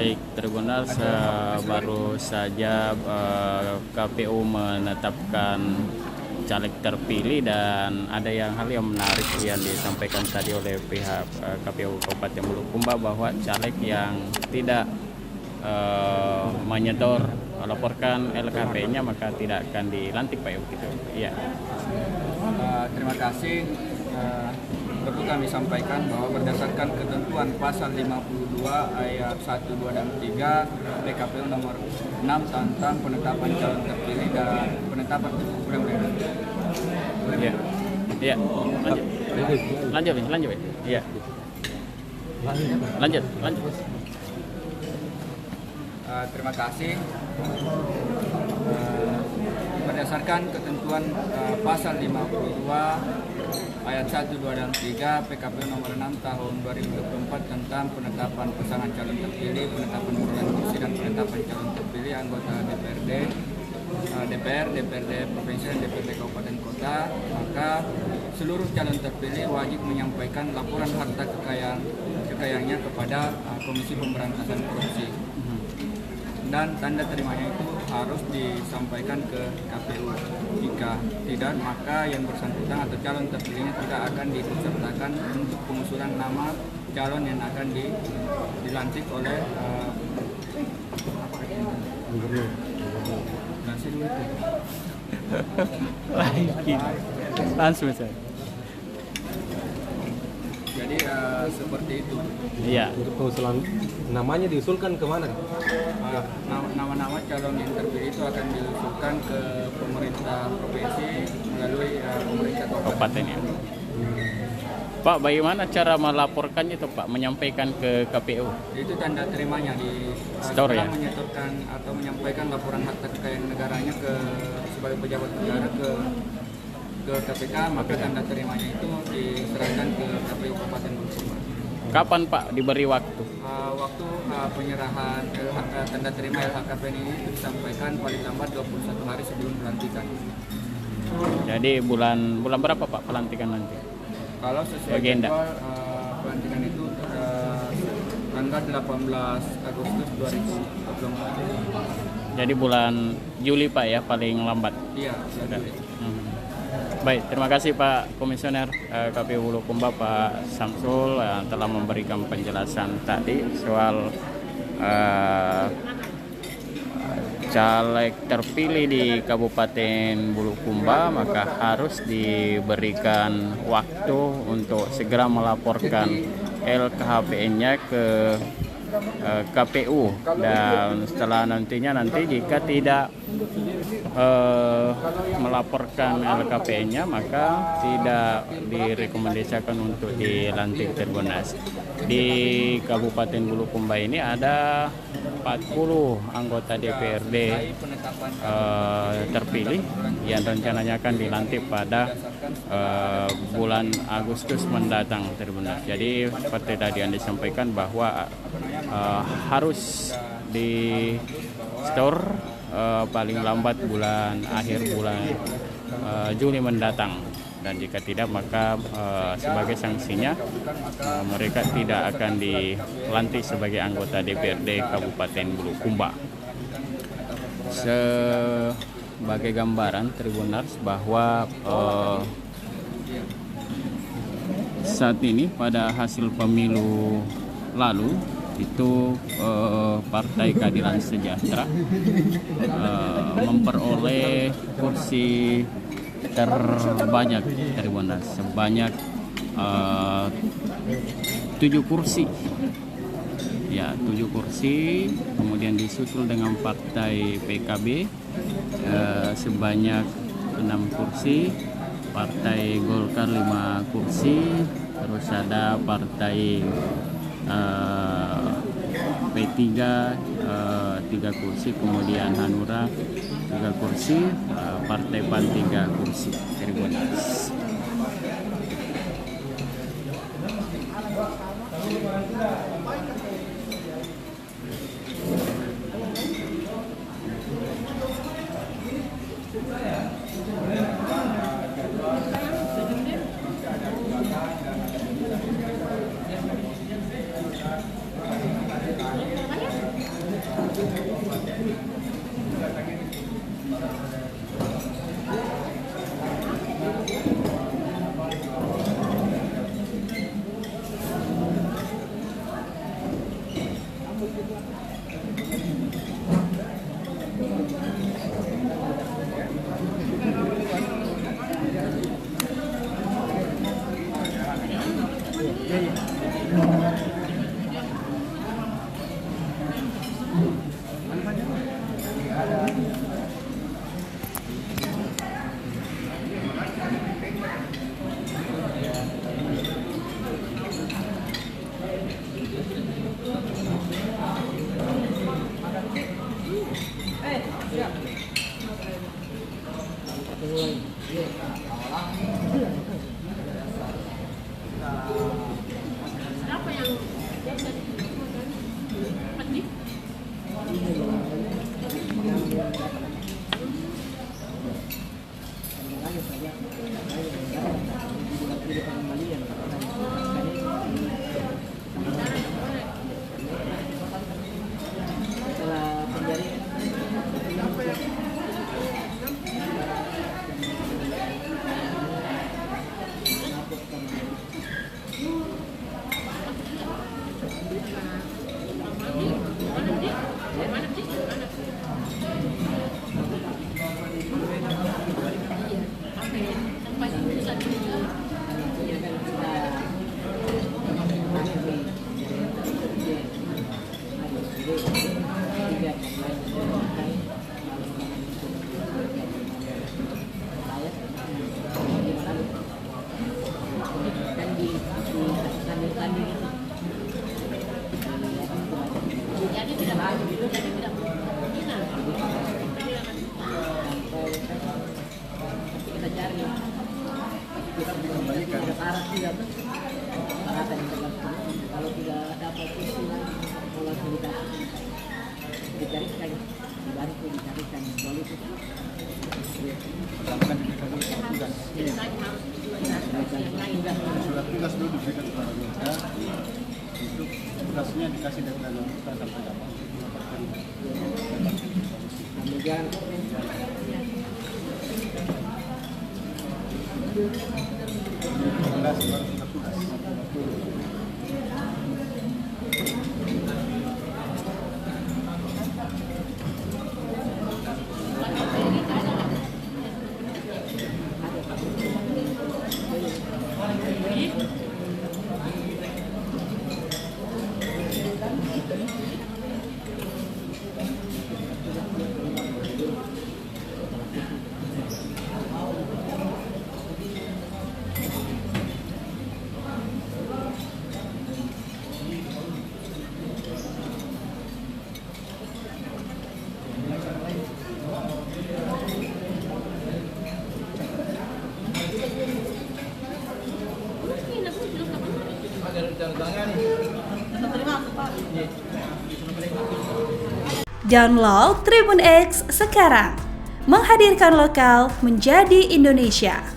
Baik, Tribuners, baru saja KPU menetapkan caleg terpilih dan ada hal yang menarik yang disampaikan tadi oleh pihak KPU Kabupaten Bulukumba bahwa caleg yang tidak menyedor laporkan LKP-nya maka tidak akan dilantik, Pak, gitu. Iya. Terima kasih. Perlu kami sampaikan bahwa berdasarkan ketentuan pasal 52 ayat 1, 2, dan 3 PKPU nomor 6 tentang penetapan calon terpilih dan penetapan Iya. Iya. Lanjut. Iya. Lanjut. Terima kasih. Berdasarkan ketentuan pasal 52 ayat 1, 2, dan 3 PKPU nomor 6 tahun 2024 tentang penetapan pasangan calon terpilih, penetapan pemilihan kursi dan penetapan calon terpilih anggota DPRD, DPRD Provinsi dan DPRD Kabupaten Kota, maka seluruh calon terpilih wajib menyampaikan laporan harta kekayaannya kepada Komisi Pemberantasan Korupsi. Dan tanda terimanya itu harus disampaikan ke KPU. Jika tidak, maka yang bersangkutan atau calon terpilihnya tidak akan diikutsertakan untuk pengusulan nama calon yang akan dilantik oleh Langsung saja. Jadi seperti itu. Iya. Untuk pengusulan namanya diusulkan kemana? Nama-nama calon yang terpilih itu akan diusulkan ke pemerintah provinsi melalui pemerintah kabupaten. Ya. Pak, bagaimana cara melaporkannya itu, Pak? Menyampaikan ke KPU? Itu tanda terimanya Store, ya? Menyetorkan atau menyampaikan laporan harta kekayaan negaranya sebagai pejabat negara ke KPK, maka tanda terimanya itu diserahkan ke KPU Kabupaten Bulukumba. Kapan, Pak, diberi waktu? Waktu penyerahan tanda terima LHKPN ini disampaikan paling lambat 21 hari sebelum pelantikan. Jadi bulan berapa, Pak, pelantikan nanti? Kalau sesuai jadwal pelantikan itu tanggal 18 Agustus 2024. Jadi bulan Juli, Pak, ya, paling lambat. Iya, sudah. Baik, terima kasih Pak Komisioner KPU Bulukumba, Pak Samsul, yang telah memberikan penjelasan tadi soal caleg terpilih di Kabupaten Bulukumba, maka harus diberikan waktu untuk segera melaporkan LKHPN-nya ke KPU, dan setelah nanti jika tidak melaporkan LKPN-nya maka tidak direkomendasikan untuk dilantik Tribuners. Di Kabupaten Bulukumba ini ada 40 anggota DPRD terpilih yang rencananya akan dilantik pada bulan Agustus mendatang, Tribuners. Jadi seperti tadi yang disampaikan bahwa harus di store paling lambat akhir bulan Juli mendatang, dan jika tidak maka sebagai sanksinya mereka tidak akan dilantik sebagai anggota DPRD Kabupaten Bulukumba. Sebagai gambaran, Tribuners, bahwa saat ini pada hasil pemilu lalu itu Partai Keadilan Sejahtera memperoleh kursi terbanyak, Tribuners, sebanyak 7 kursi. Ya, 7 kursi, kemudian disusul dengan Partai PKB sebanyak 6 kursi, Partai Golkar 5 kursi, terus ada Partai P3 3 kursi, kemudian Hanura 3 kursi, Partai PAN 3 kursi. Tribuners. Siapa yang pedih? Jadi tidak kita cari kalau tidak dapat istilah pola dicarikan dibantu dicarikan boleh itu surat tugas dulu diberikan kepada mereka untuk tugasnya dikasih dengan kita sampai dapat Kemudian tugas baru surat tugas. Download Tribun X sekarang, menghadirkan lokal menjadi Indonesia.